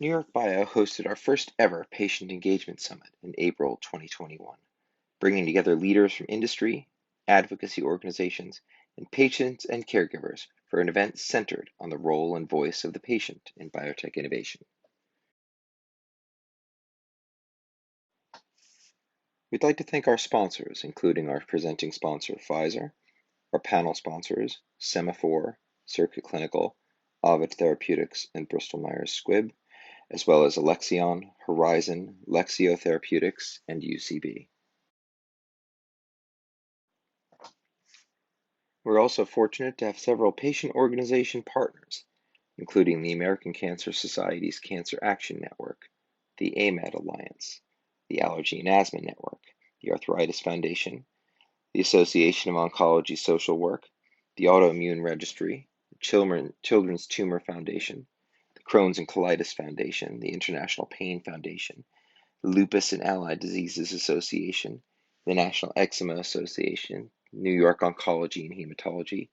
New York Bio hosted our first ever Patient Engagement Summit in April 2021, bringing together leaders from industry, advocacy organizations, and patients and caregivers for an event centered on the role and voice of the patient in biotech innovation. We'd like to thank our sponsors, including our presenting sponsor, Pfizer, our panel sponsors, Semaphore, Circuit Clinical, Ovid Therapeutics, and Bristol Myers Squibb, as well as Alexion, Horizon, Lexeo Therapeutics, and UCB. We're also fortunate to have several patient organization partners, including the American Cancer Society's Cancer Action Network, the AMED Alliance, the Allergy and Asthma Network, the Arthritis Foundation, the Association of Oncology Social Work, the Autoimmune Registry, the Children's Tumor Foundation, the Crohn's and Colitis Foundation, the International Pain Foundation, the Lupus and Allied Diseases Association, the National Eczema Association, New York Oncology and Hematology,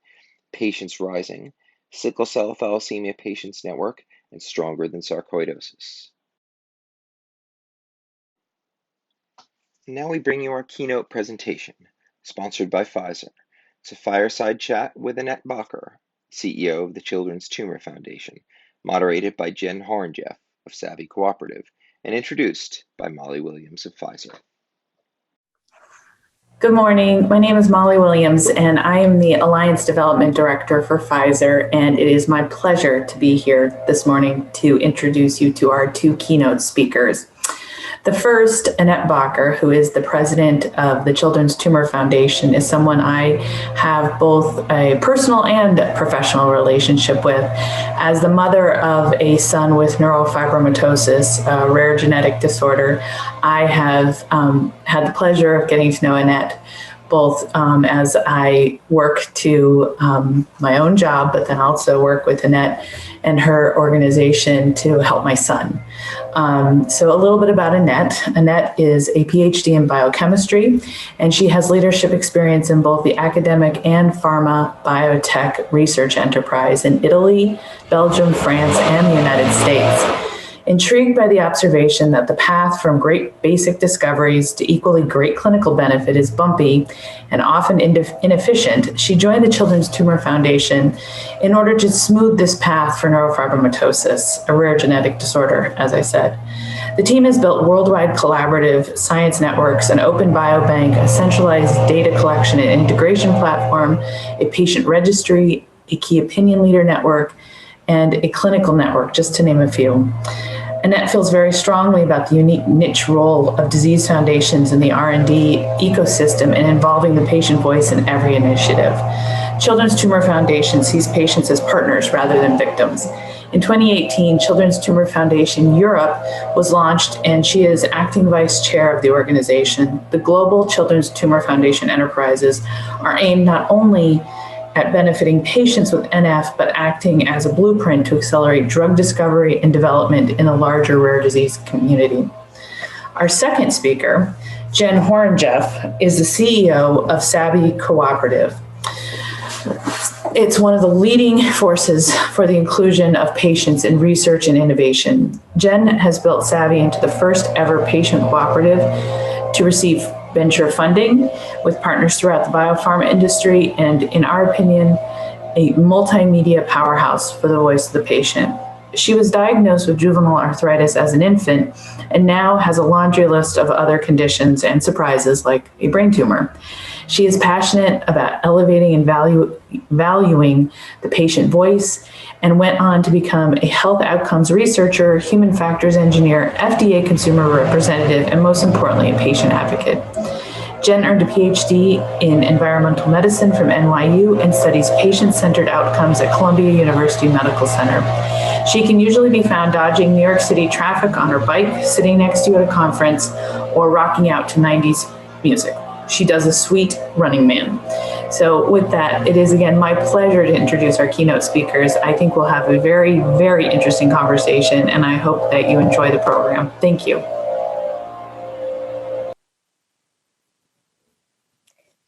Patients Rising, Sickle Cell Thalassemia Patients Network, and Stronger Than Sarcoidosis. Now we bring you our keynote presentation, sponsored by Pfizer. It's a fireside chat with Annette Bakker, CEO of the Children's Tumor Foundation, moderated by Jen Horonjeff of Savvy Cooperative, and introduced by Molly Williams of Pfizer. Good morning. My name is Molly Williams, and I am the Alliance Development Director for Pfizer, and it is my pleasure to be here this morning to introduce you to our two keynote speakers. The first, Annette Bakker, who is the president of the Children's Tumor Foundation, is someone I have both a personal and professional relationship with. As the mother of a son with neurofibromatosis, a rare genetic disorder, I have had the pleasure of getting to know Annette both as I work to my own job, but then also work with Annette and her organization to help my son. So a little bit about Annette. Annette is a PhD in biochemistry, and she has leadership experience in both the academic and pharma biotech research enterprise in Italy, Belgium, France, and the United States. Intrigued by the observation that the path from great basic discoveries to equally great clinical benefit is bumpy and often inefficient, she joined the Children's Tumor Foundation in order to smooth this path for neurofibromatosis, a rare genetic disorder, as I said. The team has built worldwide collaborative science networks, an open biobank, a centralized data collection and integration platform, a patient registry, a key opinion leader network, and a clinical network, just to name a few. Annette feels very strongly about the unique niche role of disease foundations in the R&D ecosystem and involving the patient voice in every initiative. Children's Tumor Foundation sees patients as partners rather than victims. In 2018, Children's Tumor Foundation Europe was launched, and she is acting vice chair of the organization. The global Children's Tumor Foundation enterprises are aimed not only at benefiting patients with NF, but acting as a blueprint to accelerate drug discovery and development in the larger rare disease community. Our second speaker, Jen Horonjeff, is the CEO of Savvy Cooperative. It's one of the leading forces for the inclusion of patients in research and innovation. Jen has built Savvy into the first ever patient cooperative to receive venture funding with partners throughout the biopharma industry, and in our opinion, a multimedia powerhouse for the voice of the patient. She was diagnosed with juvenile arthritis as an infant and now has a laundry list of other conditions and surprises like a brain tumor. She is passionate about elevating and valuing the patient voice, and went on to become a health outcomes researcher, human factors engineer, FDA consumer representative, and most importantly, a patient advocate. Jen earned a PhD in environmental medicine from NYU and studies patient-centered outcomes at Columbia University Medical Center. She can usually be found dodging New York City traffic on her bike, sitting next to you at a conference, or rocking out to 90s music. She does a sweet Running Man. So with that, it is again my pleasure to introduce our keynote speakers. I think we'll have a very, very interesting conversation, and I hope that you enjoy the program. Thank you.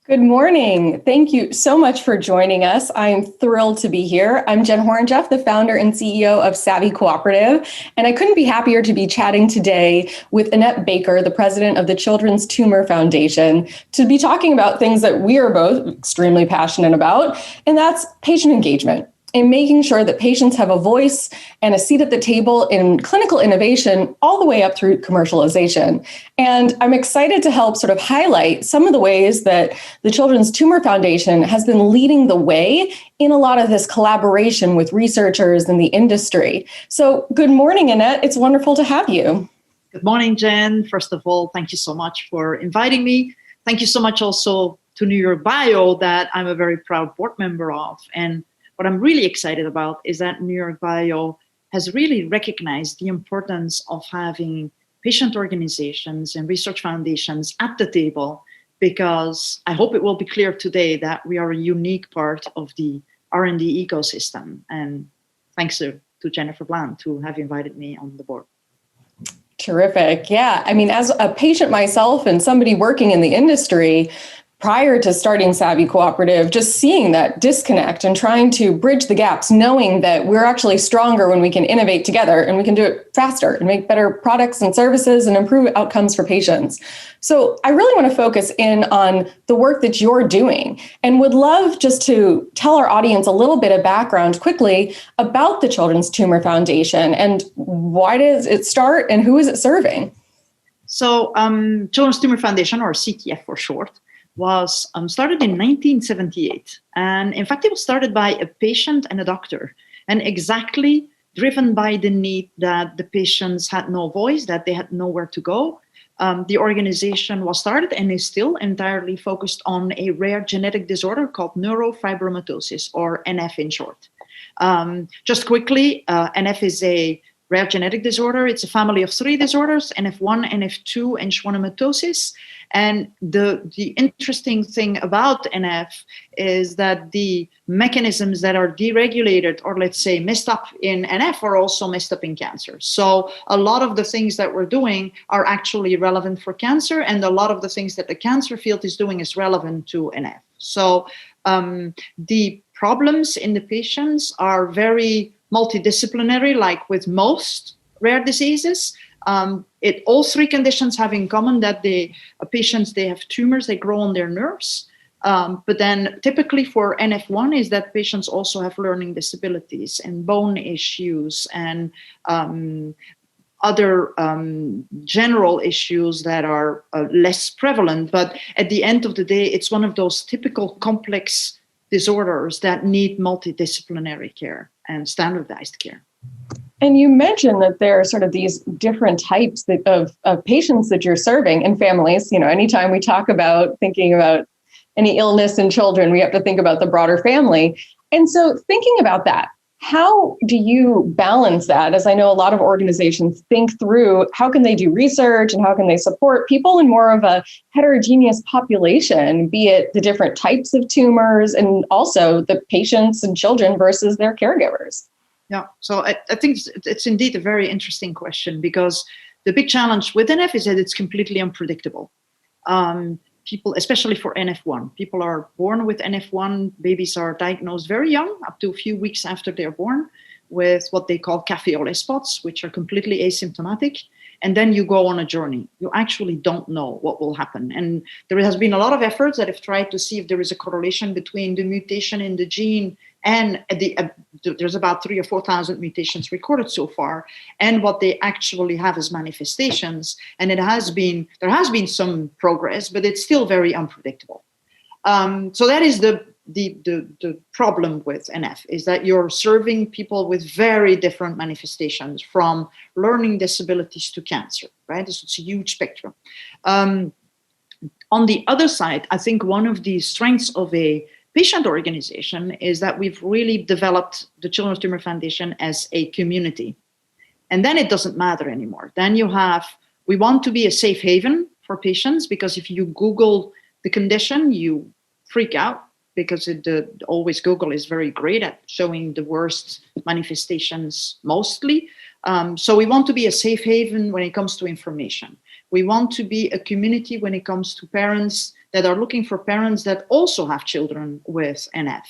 Good morning. Thank you so much for joining us. I am thrilled to be here. I'm Jen Horonjeff, the founder and CEO of Savvy Cooperative, and I couldn't be happier to be chatting today with Annette Bakker, the president of the Children's Tumor Foundation, to be talking about things that we are both extremely passionate about, and that's patient engagement and making sure that patients have a voice and a seat at the table in clinical innovation all the way up through commercialization. And I'm excited to help sort of highlight some of the ways that the Children's Tumor Foundation has been leading the way in a lot of this collaboration with researchers in the industry. So good morning, Annette. It's wonderful to have you. Good morning, Jen. First of all, thank you so much for inviting me. Thank you so much also to NewYorkBIO that I'm a very proud board member of. And what I'm really excited about is that NewYorkBIO has really recognized the importance of having patient organizations and research foundations at the table, because I hope it will be clear today that we are a unique part of the R&D ecosystem. And thanks to Jennifer Bland to have invited me on the board. Terrific. Yeah. I mean, as a patient myself and somebody working in the industry, prior to starting Savvy Cooperative, just seeing that disconnect and trying to bridge the gaps, knowing that we're actually stronger when we can innovate together and we can do it faster and make better products and services and improve outcomes for patients. So I really want to focus in on the work that you're doing and would love just to tell our audience a little bit of background quickly about the Children's Tumor Foundation and why does it start and who is it serving? So Children's Tumor Foundation, or CTF for short, was started in 1978. And in fact, it was started by a patient and a doctor, and exactly driven by the need that the patients had no voice, that they had nowhere to go. The organization was started and is still entirely focused on a rare genetic disorder called neurofibromatosis, or NF in short. Just quickly, NF is a rare genetic disorder. It's a family of 3 disorders, NF1, NF2, and schwannomatosis. And the interesting thing about NF is that the mechanisms that are deregulated, or let's say messed up in NF, are also messed up in cancer. So a lot of the things that we're doing are actually relevant for cancer, and a lot of the things that the cancer field is doing is relevant to NF. So the problems in the patients are very multidisciplinary, like with most rare diseases. All 3 conditions have in common that patients, they have tumors, they grow on their nerves. But then typically for NF1 is that patients also have learning disabilities and bone issues and other general issues that are less prevalent. But at the end of the day, it's one of those typical complex disorders that need multidisciplinary care and standardized care. And you mentioned that there are sort of these different types of patients that you're serving and families. You know, anytime we talk about thinking about any illness in children, we have to think about the broader family. And so thinking about that, how do you balance that? As I know a lot of organizations think through how can they do research and how can they support people in more of a heterogeneous population, be it the different types of tumors and also the patients and children versus their caregivers? Yeah, so I think it's indeed a very interesting question, because the big challenge with NF is that it's completely unpredictable. People, especially for NF1, people are born with NF1. Babies are diagnosed very young, up to a few weeks after they're born, with what they call café au lait spots, which are completely asymptomatic. And then you go on a journey. You actually don't know what will happen. And there has been a lot of efforts that have tried to see if there is a correlation between the mutation in the gene and there's about 3,000 or 4,000 mutations recorded so far, and what they actually have as manifestations. And there has been some progress, but it's still very unpredictable. So that is the problem with NF, is that you're serving people with very different manifestations, from learning disabilities to cancer, right? So it's a huge spectrum. On the other side, I think one of the strengths of a patient organization is that we've really developed the Children's Tumor Foundation as a community. And then it doesn't matter anymore. Then we want to be a safe haven for patients, because if you Google the condition, you freak out, because always Google is very great at showing the worst manifestations mostly. So we want to be a safe haven when it comes to information. We want to be a community when it comes to parents that are looking for parents that also have children with NF.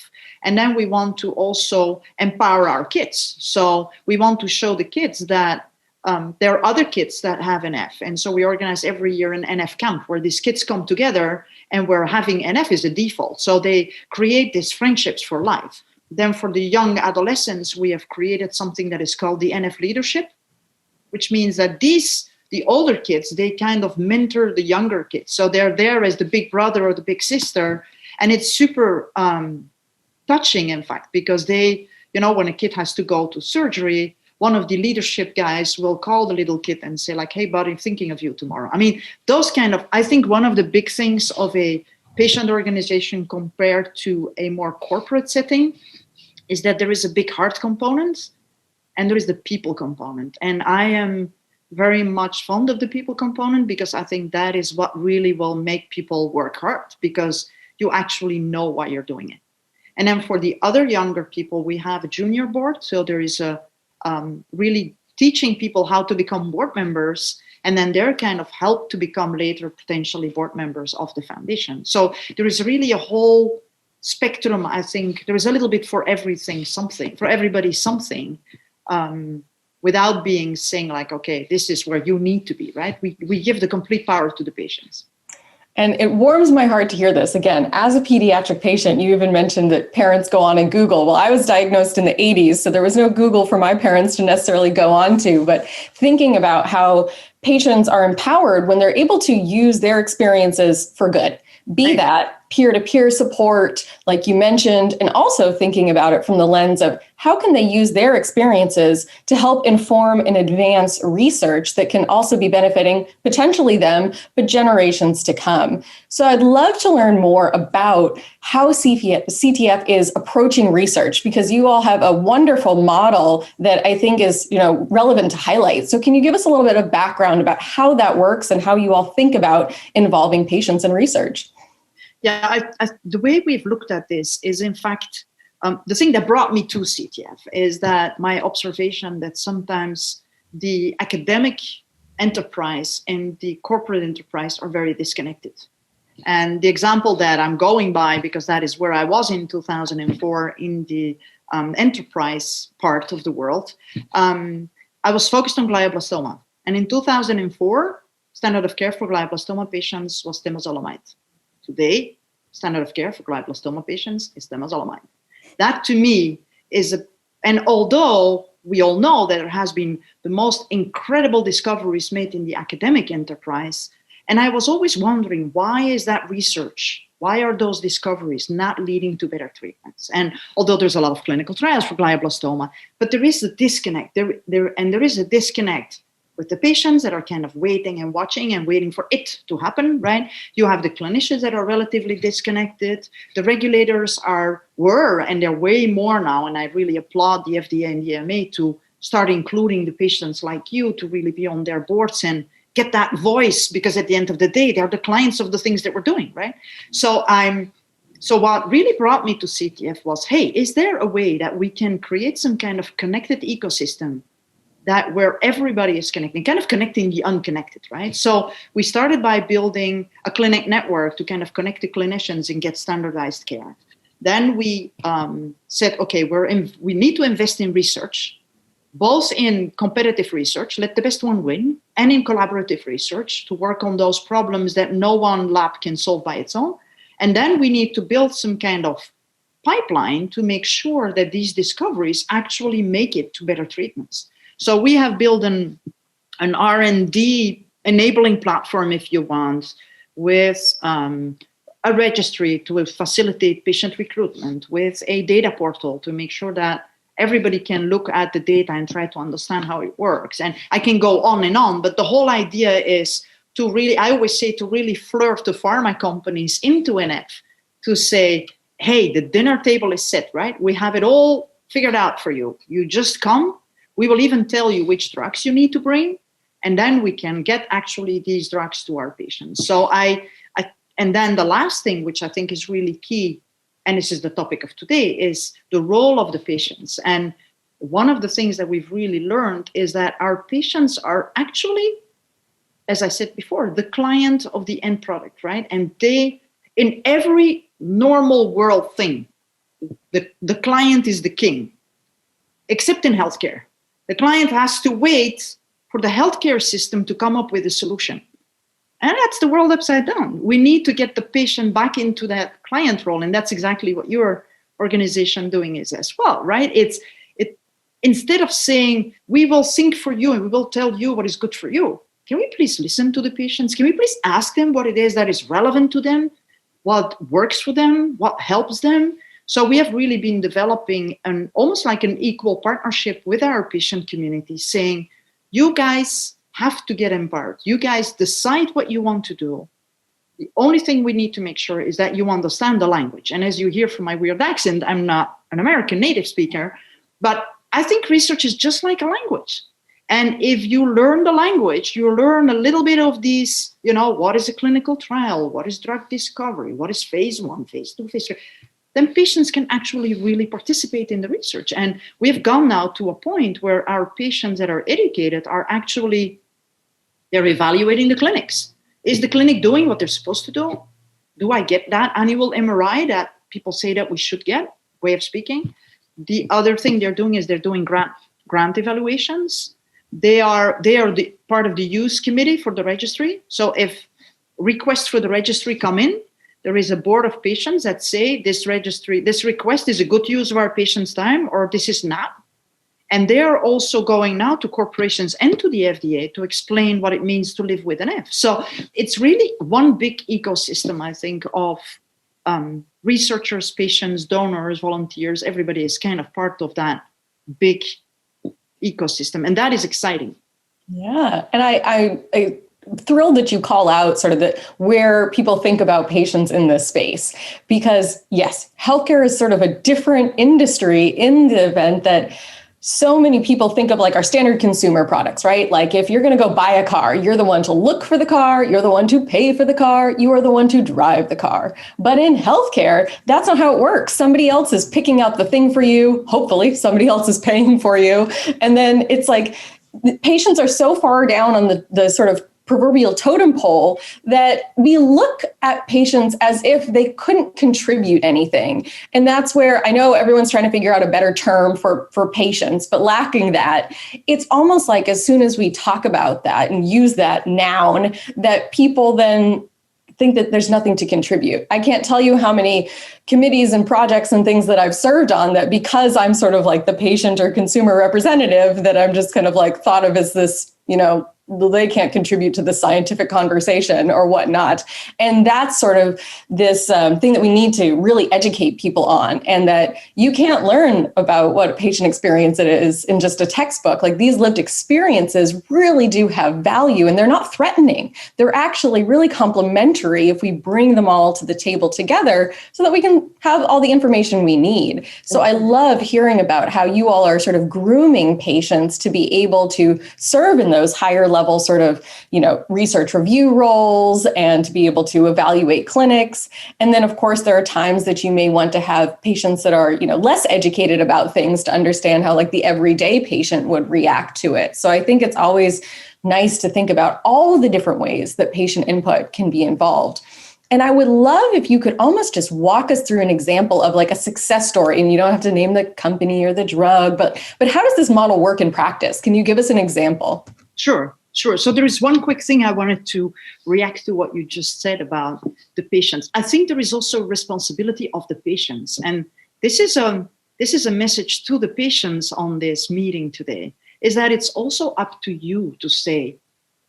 And then we want to also empower our kids. So we want to show the kids that there are other kids that have NF. And so we organize every year an NF camp where these kids come together and where having NF is a default. So they create these friendships for life. Then for the young adolescents, we have created something that is called the NF leadership, which means that the older kids, they kind of mentor the younger kids. So they're there as the big brother or the big sister. And it's super touching, in fact, because they, when a kid has to go to surgery, one of the leadership guys will call the little kid and say like, hey, buddy, I'm thinking of you tomorrow. I mean, those kind of, I think one of the big things of a patient organization compared to a more corporate setting is that there is a big heart component and there is the people component. And I am very much fond of the people component because I think that is what really will make people work hard because you actually know why you're doing it. And then for the other younger people, we have a junior board. So there is a really teaching people how to become board members, and then they're kind of helped to become later potentially board members of the foundation. So there is really a whole spectrum. I think there is a little bit for everything, something, for everybody, something, without being saying like, okay, this is where you need to be, right? We give the complete power to the patients. And it warms my heart to hear this. Again, as a pediatric patient, you even mentioned that parents go on and Google. Well, I was diagnosed in the 80s, so there was no Google for my parents to necessarily go on to. But thinking about how patients are empowered when they're able to use their experiences for good, be that peer-to-peer support, like you mentioned, and also thinking about it from the lens of how can they use their experiences to help inform and advance research that can also be benefiting potentially them, but generations to come. So I'd love to learn more about how CTF is approaching research, because you all have a wonderful model that I think is, relevant to highlight. So can you give us a little bit of background about how that works and how you all think about involving patients in research? Yeah, the way we've looked at this is, in fact, the thing that brought me to CTF is that my observation that sometimes the academic enterprise and the corporate enterprise are very disconnected. And the example that I'm going by, because that is where I was in 2004 in the enterprise part of the world, I was focused on glioblastoma. And in 2004, standard of care for glioblastoma patients was temozolomide. Today, standard of care for glioblastoma patients is temozolomide. That to me is and although we all know that there has been the most incredible discoveries made in the academic enterprise, and I was always wondering, why is that research? Why are those discoveries not leading to better treatments? And although there's a lot of clinical trials for glioblastoma, but there is a disconnect. There is a disconnect with the patients that are kind of waiting and watching and waiting for it to happen, right? You have the clinicians that are relatively disconnected. The regulators were, and they're way more now, and I really applaud the FDA and the EMA to start including the patients like you to really be on their boards and get that voice, because at the end of the day, they're the clients of the things that we're doing, right? So what really brought me to CTF was, hey, is there a way that we can create some kind of connected ecosystem that where everybody is connecting, kind of connecting the unconnected, right? So we started by building a clinic network to kind of connect the clinicians and get standardized care. Then we said, okay, we need to invest in research, both in competitive research, let the best one win, and in collaborative research to work on those problems that no one lab can solve by its own. And then we need to build some kind of pipeline to make sure that these discoveries actually make it to better treatments. So we have built an R&D enabling platform, if you want, with a registry to facilitate patient recruitment, with a data portal to make sure that everybody can look at the data and try to understand how it works. And I can go on and on, but the whole idea is to really, I always say, to really flirt the pharma companies into NF to say, hey, the dinner table is set, right? We have it all figured out for you. You just come. We will even tell you which drugs you need to bring, and then we can get actually these drugs to our patients. So and then the last thing, which I think is really key, and this is the topic of today, is the role of the patients. And one of the things that we've really learned is that our patients are actually, as I said before, the client of the end product, right? And they in every normal world thing, the client is the king, except in healthcare. The client has to wait for the healthcare system to come up with a solution. And that's the world upside down. We need to get the patient back into that client role. And that's exactly what your organization doing is as well, right? Instead of saying, we will think for you and we will tell you what is good for you, can we please listen to the patients? Can we please ask them what it is that is relevant to them, what works for them, what helps them? So we have really been developing almost like an equal partnership with our patient community, saying, you guys have to get empowered. You guys decide what you want to do. The only thing we need to make sure is that you understand the language. And as you hear from my weird accent, I'm not an American native speaker, but I think research is just like a language. And if you learn the language, you learn a little bit of these, what is a clinical trial? What is drug discovery? What is phase 1, phase 2, phase 3? Then patients can actually really participate in the research. And we've gone now to a point where our patients that are educated are actually, they're evaluating the clinics. Is the clinic doing what they're supposed to do? Do I get that annual MRI that people say that we should get, way of speaking? The other thing they're doing is they're doing grant evaluations. They are the part of the use committee for the registry. So if requests for the registry come in, there is a board of patients that say this request is a good use of our patient's time, or this is not. And they are also going now to corporations and to the FDA to explain what it means to live with an F. So it's really one big ecosystem, I think, of researchers, patients, donors, volunteers. Everybody is kind of part of that big ecosystem. And that is exciting. Yeah. And I'm thrilled that you call out sort of where people think about patients in this space, because yes, healthcare is sort of a different industry in the event that so many people think of like our standard consumer products, right? Like if you're going to go buy a car, you're the one to look for the car, you're the one to pay for the car, you are the one to drive the car. But in healthcare, that's not how it works. Somebody else is picking up the thing for you. Hopefully somebody else is paying for you. And then it's like patients are so far down on the sort of proverbial totem pole that we look at patients as if they couldn't contribute anything. And that's where I know everyone's trying to figure out a better term for patients, but lacking that, it's almost like as soon as we talk about that and use that noun, that people then think that there's nothing to contribute. I can't tell you how many committees and projects and things that I've served on that because I'm sort of like the patient or consumer representative, that I'm just kind of like thought of as this, they can't contribute to the scientific conversation or whatnot. And that's sort of this thing that we need to really educate people on, and that you can't learn about what a patient experience it is in just a textbook. Like these lived experiences really do have value, and they're not threatening. They're actually really complementary if we bring them all to the table together so that we can have all the information we need. So I love hearing about how you all are sort of grooming patients to be able to serve in those higher level sort of, research review roles and to be able to evaluate clinics. And then, of course, there are times that you may want to have patients that are, less educated about things to understand how like the everyday patient would react to it. So I think it's always nice to think about all the different ways that patient input can be involved. And I would love if you could almost just walk us through an example of like a success story, and you don't have to name the company or the drug, but how does this model work in practice? Can you give us an example? Sure. So there is one quick thing I wanted to react to what you just said about the patients. I think there is also responsibility of the patients. And this is a message to the patients on this meeting today, is that it's also up to you to say,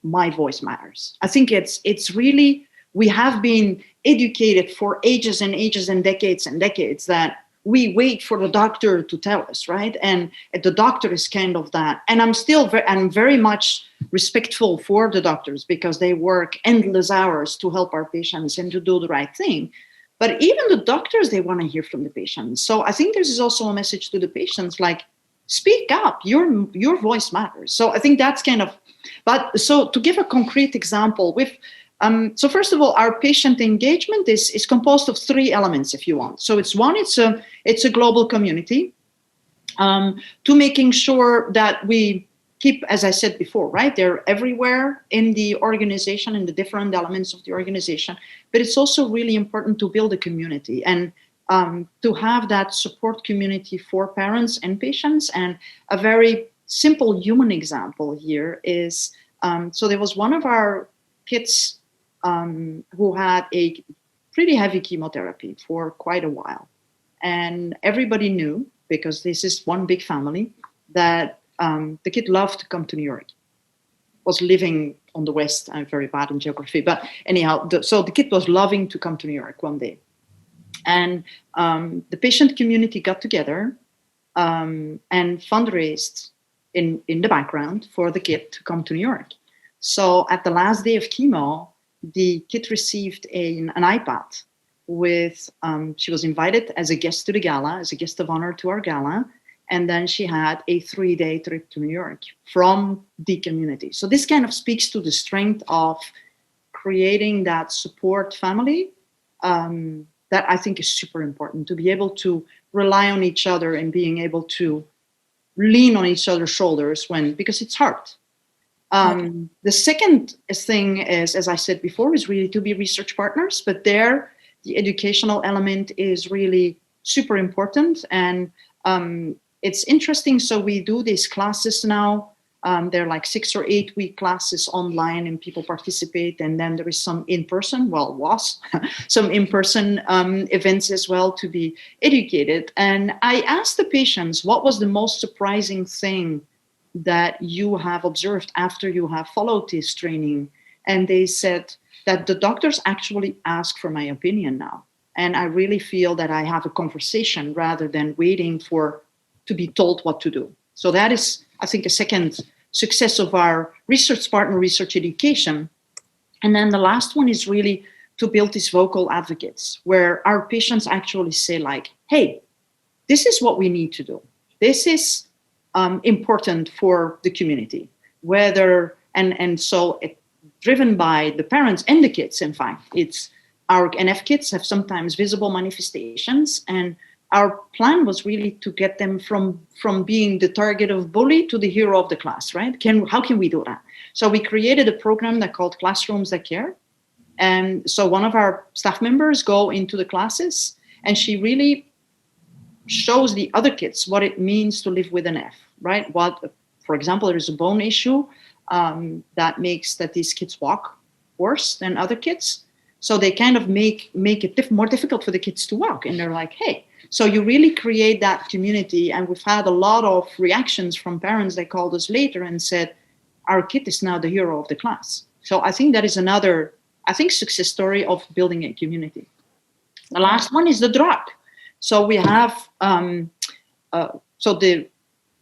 my voice matters. I think it's really, we have been educated for ages and ages and decades that we wait for the doctor to tell us, right? And the doctor is kind of that. And I'm very much respectful for the doctors because they work endless hours to help our patients and to do the right thing. But even the doctors, they want to hear from the patients. So I think this is also a message to the patients, like, speak up, your voice matters. So I think that's kind of, but so to give a concrete example with, so first of all, our patient engagement is composed of 3 elements, if you want. So it's a global community, to making sure that we keep, as I said before, right? They're everywhere in the organization, in the different elements of the organization. But it's also really important to build a community and to have that support community for parents and patients. And a very simple human example here is, so there was one of our kids who had a pretty heavy chemotherapy for quite a while. And everybody knew, because this is one big family, that the kid loved to come to New York. Was living on the West. I'm very bad in geography, but anyhow, so the kid was loving to come to New York one day. And the patient community got together and fundraised in the background for the kid to come to New York. So at the last day of chemo, the kid received an iPad with, she was invited as a guest to the gala, as a guest of honor to our gala. And then she had a 3-day trip to New York from the community. So this kind of speaks to the strength of creating that support family that I think is super important, to be able to rely on each other and being able to lean on each other's shoulders because it's hard. The second thing is, as I said before, is really to be research partners, but there the educational element is really super important. And it's interesting. So we do these classes now. They're like 6 or 8 week classes online and people participate. And then there is some in-person, some in-person events as well to be educated. And I asked the patients, what was the most surprising thing that you have observed after you have followed this training? And they said that the doctors actually ask for my opinion now. And I really feel that I have a conversation rather than waiting to be told what to do. So that is, I think, a second success of our research partner research education. And then the last one is really to build these vocal advocates where our patients actually say like, hey, this is what we need to do. This is important for the community, so driven by the parents and the kids. In fact, it's our NF kids have sometimes visible manifestations, and our plan was really to get them from being the target of bully to the hero of the class, right? How can we do that? So we created a program that called Classrooms That Care. And so one of our staff members go into the classes and she really shows the other kids what it means to live with an F, right? For example, there is a bone issue that makes that these kids walk worse than other kids. So they kind of make it more difficult for the kids to walk. And they're like, hey, so you really create that community. And we've had a lot of reactions from parents that called us later and said, our kid is now the hero of the class. So I think that is another, success story of building a community. The last one is the drug. So we have,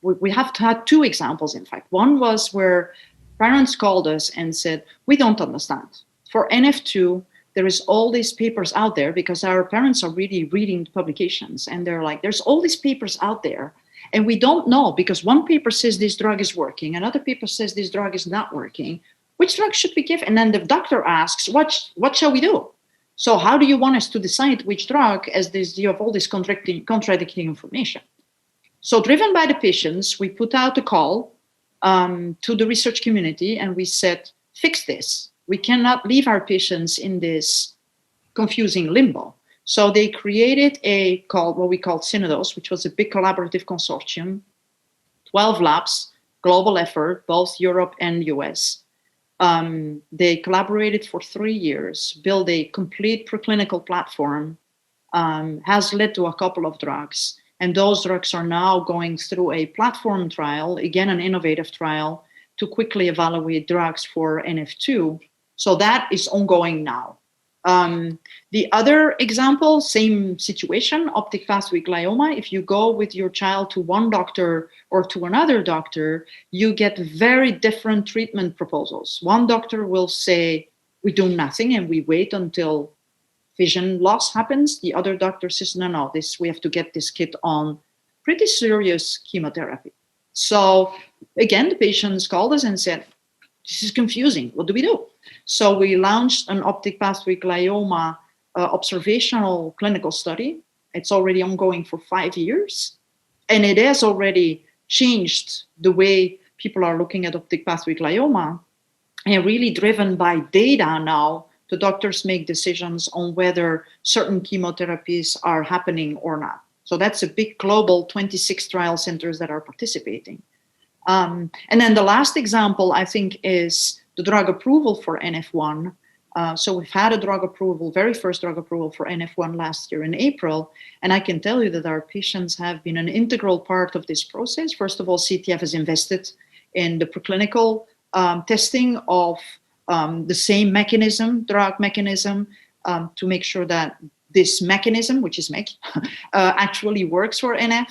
we have had 2 examples, in fact. One was where parents called us and said, we don't understand. For NF2, there is all these papers out there because our parents are really reading the publications and they're like, there's all these papers out there and we don't know because one paper says this drug is working, another paper says this drug is not working. Which drug should we give? And then the doctor asks, what shall we do? So how do you want us to decide which drug as you have all this contradicting information? So driven by the patients, we put out a call to the research community and we said, fix this. We cannot leave our patients in this confusing limbo. So they created what we called Synodos, which was a big collaborative consortium, 12 labs, global effort, both Europe and US. They collaborated for 3 years, built a complete preclinical platform, has led to a couple of drugs. And those drugs are now going through a platform trial, again, an innovative trial, to quickly evaluate drugs for NF2. So that is ongoing now. The other example, same situation, optic pathway glioma. If you go with your child to one doctor or to another doctor, you get very different treatment proposals. One doctor will say, we do nothing and we wait until vision loss happens. The other doctor says, no, we have to get this kid on pretty serious chemotherapy. So again, the patients called us and said, this is confusing. What do we do? So we launched an optic pathway glioma observational clinical study. It's already ongoing for 5 years. And it has already changed the way people are looking at optic pathway glioma, and really driven by data now, the doctors make decisions on whether certain chemotherapies are happening or not. So that's a big global 26 trial centers that are participating. And then the last example, I think, is the drug approval for NF1. So we've had a drug approval, very first drug approval for NF1 last year in April. And I can tell you that our patients have been an integral part of this process. First of all, CTF has invested in the preclinical testing of the same mechanism, drug mechanism, to make sure that this mechanism, which is MEK, actually works for NF.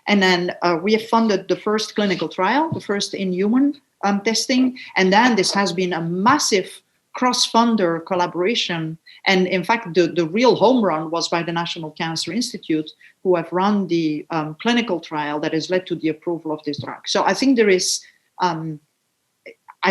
And then we have funded the first clinical trial, the first in human testing. And then this has been a massive cross-funder collaboration. And in fact, the real home run was by the National Cancer Institute, who have run the clinical trial that has led to the approval of this drug. So I think there is, I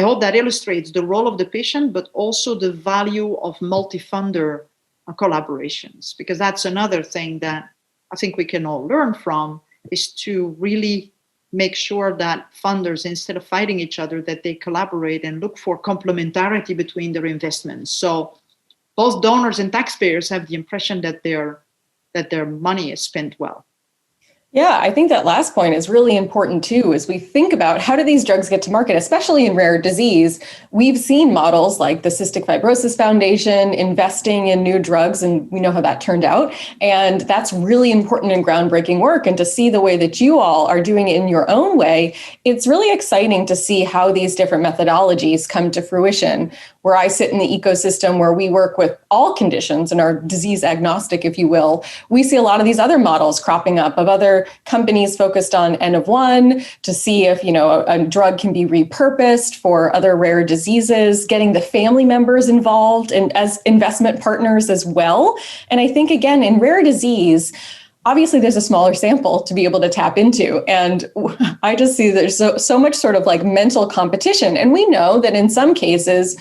hope that illustrates the role of the patient, but also the value of multi-funder collaborations, because that's another thing that I think we can all learn from, is to really make sure that funders, instead of fighting each other, that they collaborate and look for complementarity between their investments. So both donors and taxpayers have the impression that their money is spent well. Yeah, I think that last point is really important too, as we think about how do these drugs get to market, especially in rare disease. We've seen models like the Cystic Fibrosis Foundation investing in new drugs, and we know how that turned out. And that's really important and groundbreaking work. And to see the way that you all are doing it in your own way, it's really exciting to see how these different methodologies come to fruition. Where I sit in the ecosystem where we work with all conditions and are disease agnostic, if you will, we see a lot of these other models cropping up of other companies focused on N of 1 to see if, a drug can be repurposed for other rare diseases, getting the family members involved and as investment partners as well. And I think, again, in rare disease, obviously there's a smaller sample to be able to tap into. And I just see there's so much sort of like mental competition. And we know that in some cases,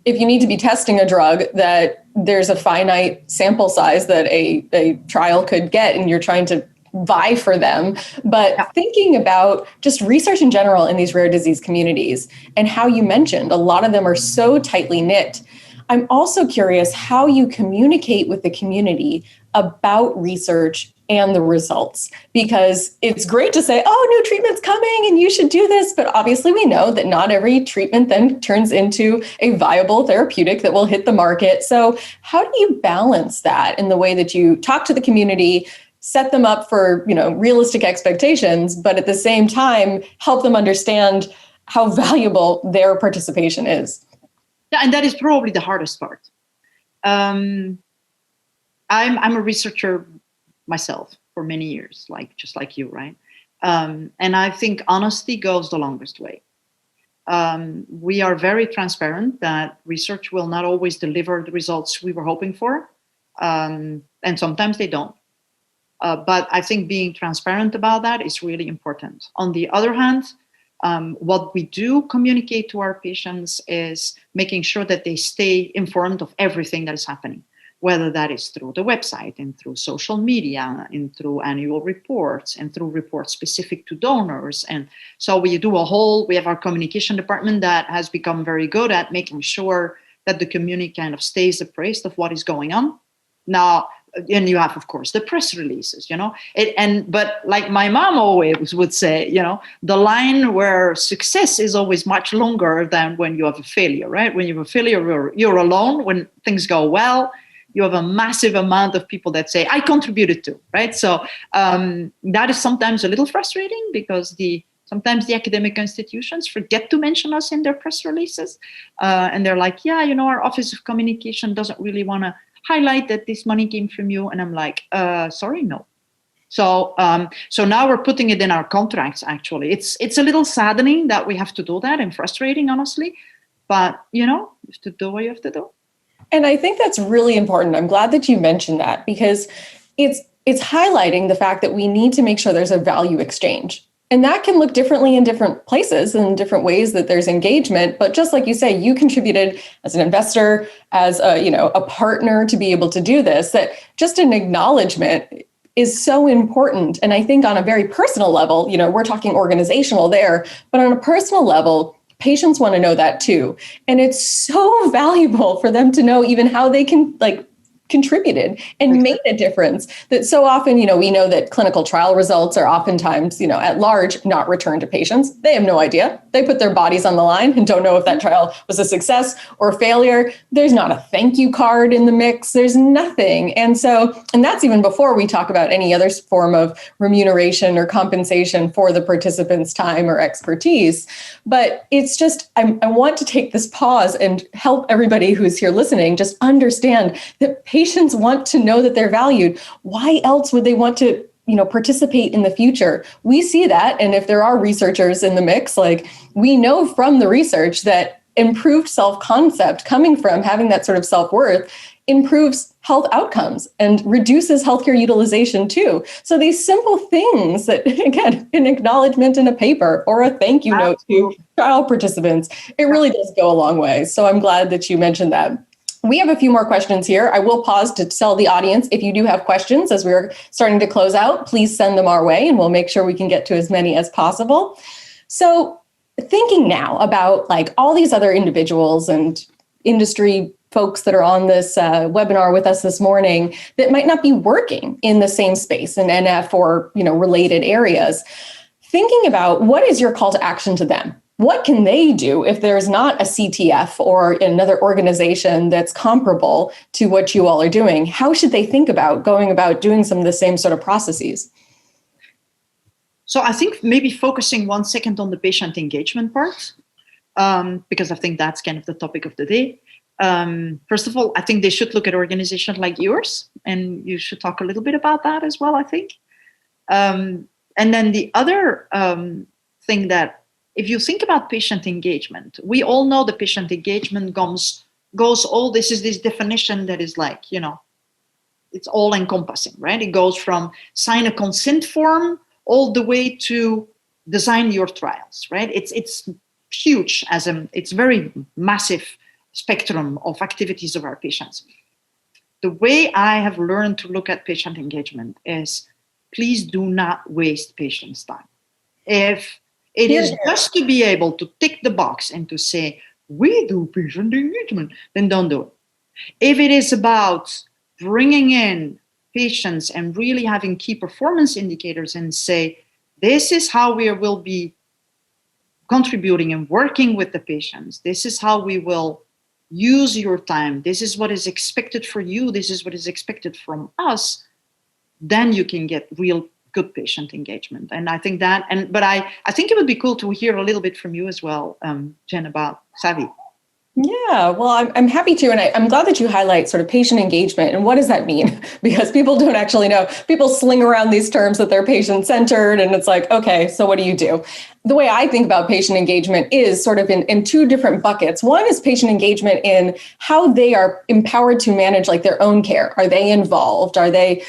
if you need to be testing a drug, that there's a finite sample size that a trial could get, and you're trying to vie for them. But thinking about just research in general in these rare disease communities, and how you mentioned a lot of them are so tightly knit, I'm also curious how you communicate with the community about research and the results, because it's great to say, oh, new treatment's coming and you should do this. But obviously we know that not every treatment then turns into a viable therapeutic that will hit the market. So how do you balance that in the way that you talk to the community, set them up for, realistic expectations, but at the same time, help them understand how valuable their participation is? Yeah, and that is probably the hardest part. I'm a researcher myself for many years, just like you, right? And I think honesty goes the longest way. We are very transparent that research will not always deliver the results we were hoping for, and sometimes they don't. But I think being transparent about that is really important. On the other hand, what we do communicate to our patients is making sure that they stay informed of everything that is happening, whether that is through the website and through social media and through annual reports and through reports specific to donors. And so we have our communication department that has become very good at making sure that the community kind of stays appraised of what is going on. Now, and you have, of course, the press releases, but like my mom always would say, the line where success is always much longer than when you have a failure, right? When you have a failure, you're alone. When things go well, you have a massive amount of people that say, I contributed to, right? So that is sometimes a little frustrating because sometimes the academic institutions forget to mention us in their press releases. And they're like, our Office of Communication doesn't really want to highlight that this money came from you. And I'm like, sorry, no. So now we're putting it in our contracts, actually. It's a little saddening that we have to do that and frustrating, honestly. But, you have to do what you have to do. And I think that's really important. I'm glad that you mentioned that, because it's highlighting the fact that we need to make sure there's a value exchange. And that can look differently in different places and different ways that there's engagement. But just like you say, you contributed as an investor, as a partner to be able to do this, that just an acknowledgement is so important. And I think on a very personal level, we're talking organizational there, but on a personal level, patients want to know that too. And it's so valuable for them to know even how they can contributed and made a difference. That so often, we know that clinical trial results are oftentimes, at large, not returned to patients. They have no idea. They put their bodies on the line and don't know if that trial was a success or a failure. There's not a thank you card in the mix. There's nothing. And that's even before we talk about any other form of remuneration or compensation for the participants' time or expertise. But it's just, I want to take this pause and help everybody who's here listening just understand that patients want to know that they're valued. Why else would they want to, participate in the future? We see that. And if there are researchers in the mix, we know from the research that improved self-concept coming from having that sort of self-worth improves health outcomes and reduces healthcare utilization too. So these simple things that, again, an acknowledgement in a paper or a thank you note to trial participants, it really does go a long way. So I'm glad that you mentioned that. We have a few more questions here. I will pause to tell the audience, if you do have questions as we're starting to close out, please send them our way and we'll make sure we can get to as many as possible. So thinking now about all these other individuals and industry folks that are on this webinar with us this morning that might not be working in the same space in NF or related areas, thinking about what is your call to action to them? What can they do if there's not a CTF or another organization that's comparable to what you all are doing? How should they think about going about doing some of the same sort of processes? So I think maybe focusing 1 second on the patient engagement part, because I think that's kind of the topic of the day. First of all, I think they should look at organizations like yours, and you should talk a little bit about that as well, I think. And then the other thing that, if you think about patient engagement, we all know the patient engagement goes, this is this definition that is it's all encompassing, right? It goes from sign a consent form all the way to design your trials, right? It's huge it's very massive spectrum of activities of our patients. The way I have learned to look at patient engagement is, please do not waste patients' time. If it is just to be able to tick the box and to say, we do patient engagement, then don't do it. If it is about bringing in patients and really having key performance indicators and say, this is how we will be contributing and working with the patients. This is how we will use your time. This is what is expected for you. This is what is expected from us. Then you can get real good patient engagement. And I think that, but I think it would be cool to hear a little bit from you as well, Jen, about Savvy. Yeah, well, I'm happy to. And I'm glad that you highlight sort of patient engagement. And what does that mean? Because people don't actually know. People sling around these terms that they're patient-centered. And it's okay, so what do you do? The way I think about patient engagement is sort of in two different buckets. One is patient engagement in how they are empowered to manage their own care. Are they involved? Are they,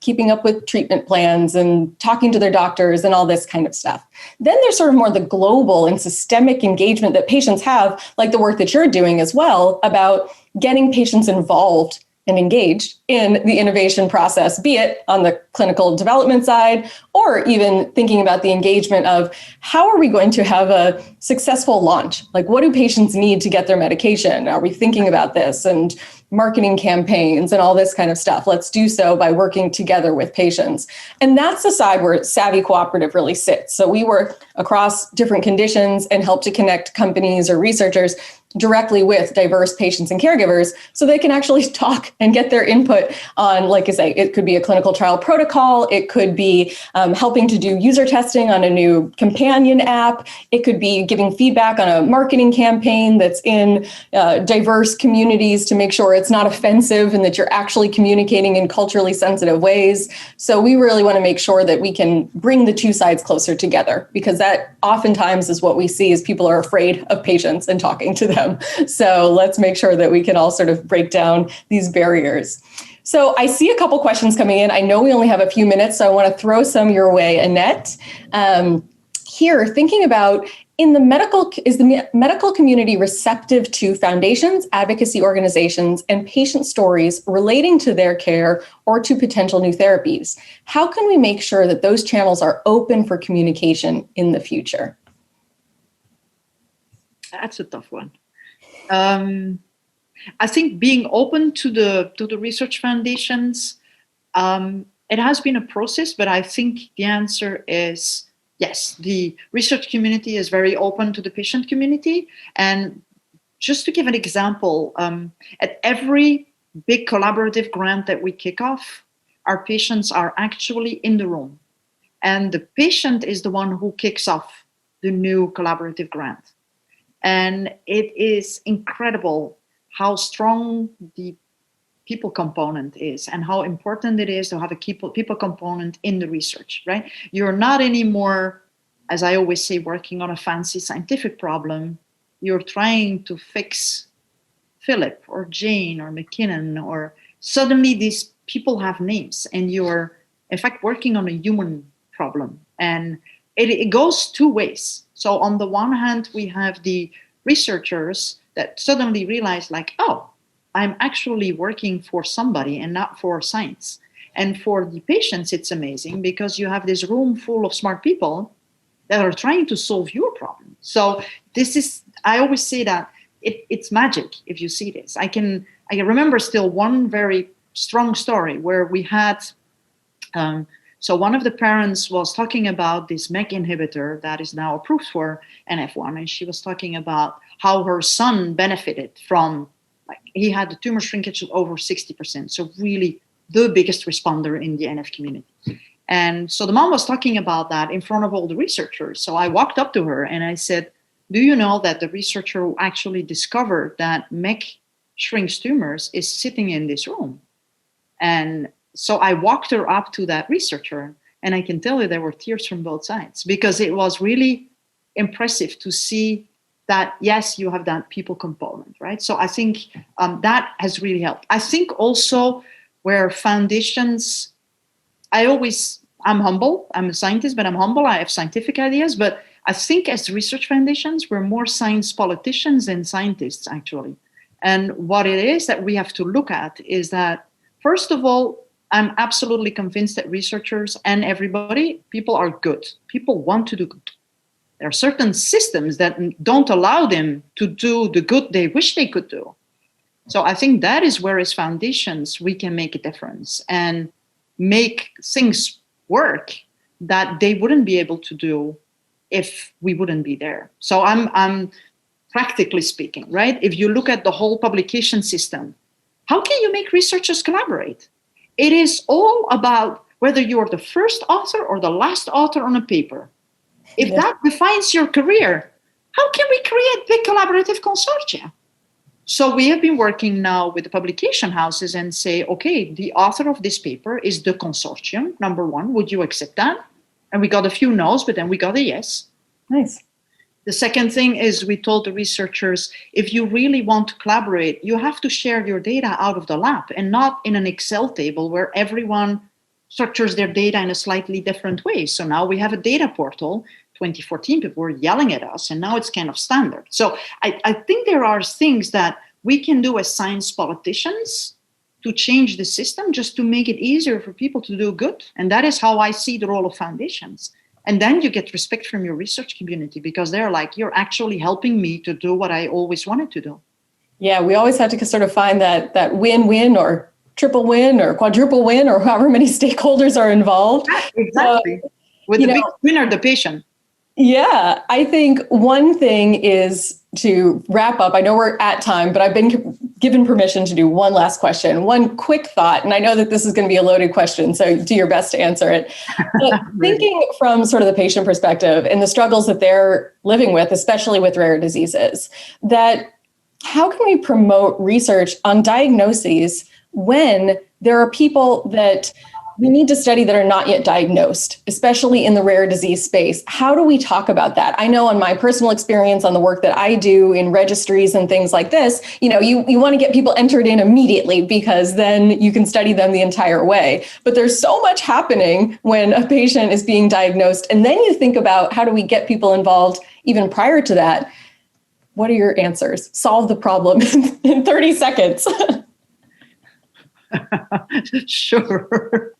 keeping up with treatment plans and talking to their doctors and all this kind of stuff? Then there's sort of more the global and systemic engagement that patients have, like the work that you're doing as well, about getting patients involved and engaged in the innovation process, be it on the clinical development side, or even thinking about the engagement of how are we going to have a successful launch? What do patients need to get their medication? Are we thinking about this? And marketing campaigns and all this kind of stuff. Let's do so by working together with patients. And that's the side where Savvy Cooperative really sits. So we work across different conditions and help to connect companies or researchers directly with diverse patients and caregivers so they can actually talk and get their input on, like I say, it could be a clinical trial protocol. It could be helping to do user testing on a new companion app. It could be giving feedback on a marketing campaign that's in diverse communities to make sure it's not offensive and that you're actually communicating in culturally sensitive ways. So we really want to make sure that we can bring the two sides closer together, because that oftentimes is what we see is people are afraid of patients and talking to them. So let's make sure that we can all sort of break down these barriers. So I see a couple questions coming in. I know we only have a few minutes, so I want to throw some your way, Annette. here, thinking about is the medical community receptive to foundations, advocacy organizations, and patient stories relating to their care or to potential new therapies? How can we make sure that those channels are open for communication in the future? That's a tough one. I think being open to the research foundations, it has been a process, but I think the answer is yes. The research community is very open to the patient community. And just to give an example, at every big collaborative grant that we kick off, our patients are actually in the room. And the patient is the one who kicks off the new collaborative grant. And it is incredible how strong the people component is and how important it is to have a people component in the research, right? You're not anymore, as I always say, working on a fancy scientific problem. You're trying to fix Philip or Jane or McKinnon, or suddenly these people have names and you're in fact working on a human problem. And it goes two ways. So on the one hand, we have the researchers that suddenly realize like, oh, I'm actually working for somebody and not for science. And for the patients, it's amazing because you have this room full of smart people that are trying to solve your problem. So this is, I always say that it's magic if you see this. I can remember still one very strong story where we had, so one of the parents was talking about this MEK inhibitor that is now approved for NF1, and she was talking about how her son benefited from, like, he had a tumor shrinkage of over 60%, so really the biggest responder in the NF community. And so the mom was talking about that in front of all the researchers. So I walked up to her and I said, do you know that the researcher who actually discovered that MEK shrinks tumors is sitting in this room? And so I walked her up to that researcher, and I can tell you there were tears from both sides because it was really impressive to see that, yes, you have that people component, right? So I think that has really helped. I think also where foundations, I'm humble. I'm a scientist, but I'm humble. I have scientific ideas, but I think as research foundations, we're more science politicians than scientists, actually. And what it is that we have to look at is that, first of all, I'm absolutely convinced that researchers and people are good. People want to do good. There are certain systems that don't allow them to do the good they wish they could do. So I think that is where as foundations, we can make a difference and make things work that they wouldn't be able to do if we wouldn't be there. So I'm practically speaking, right? If you look at the whole publication system, how can you make researchers collaborate? It is all about whether you're the first author or the last author on a paper. If that defines your career, how can we create big collaborative consortia? So we have been working now with the publication houses and say, okay, the author of this paper is the consortium, number one. Would you accept that? And we got a few no's, but then we got a yes. Nice. The second thing is we told the researchers, if you really want to collaborate, you have to share your data out of the lab and not in an Excel table where everyone structures their data in a slightly different way. So now we have a data portal. 2014, people were yelling at us, and now it's kind of standard. So I think there are things that we can do as science politicians to change the system just to make it easier for people to do good. And that is how I see the role of foundations. And then you get respect from your research community because they're like, you're actually helping me to do what I always wanted to do. Yeah, we always have to sort of find that win-win or triple win or quadruple win or however many stakeholders are involved. Exactly. With the big winner, the patient. Yeah, I think one thing is to wrap up. I know we're at time, but I've been given permission to do one last question, one quick thought. And I know that this is going to be a loaded question, so do your best to answer it. But thinking from sort of the patient perspective and the struggles that they're living with, especially with rare diseases, that how can we promote research on diagnoses when there are people that we need to study that are not yet diagnosed, especially in the rare disease space. How do we talk about that? I know on my personal experience on the work that I do in registries and things like this, you want to get people entered in immediately because then you can study them the entire way. But there's so much happening when a patient is being diagnosed. And then you think about how do we get people involved even prior to that? What are your answers? Solve the problem in 30 seconds. Sure.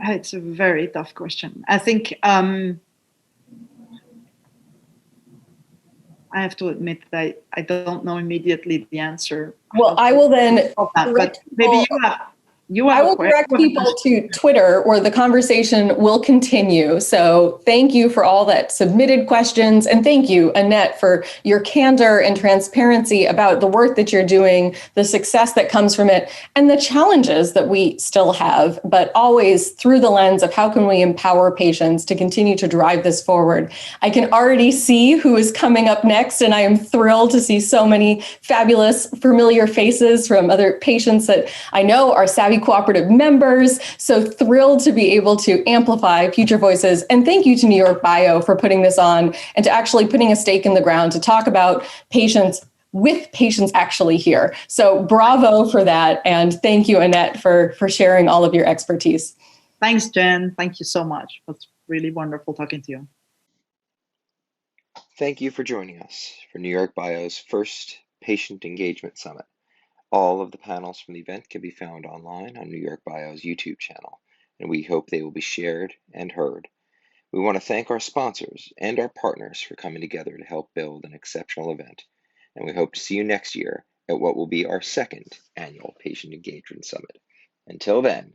It's a very tough question. I think I have to admit that I don't know immediately the answer. Well, I will then, but maybe I will direct people to Twitter where the conversation will continue. So thank you for all that submitted questions. And thank you, Annette, for your candor and transparency about the work that you're doing, the success that comes from it, and the challenges that we still have, but always through the lens of how can we empower patients to continue to drive this forward. I can already see who is coming up next, and I am thrilled to see so many fabulous, familiar faces from other patients that I know are Savvy Cooperative members. So thrilled to be able to amplify future voices. And thank you to NewYorkBIO for putting this on and to actually putting a stake in the ground to talk about patients with patients actually here. So bravo for that. And thank you, Annette, for sharing all of your expertise. Thanks, Jen. Thank you so much. It's really wonderful talking to you. Thank you for joining us for NewYorkBIO's first Patient Engagement Summit. All of the panels from the event can be found online on NewYorkBIO's YouTube channel, and we hope they will be shared and heard. We want to thank our sponsors and our partners for coming together to help build an exceptional event, and we hope to see you next year at what will be our second annual Patient Engagement Summit. Until then,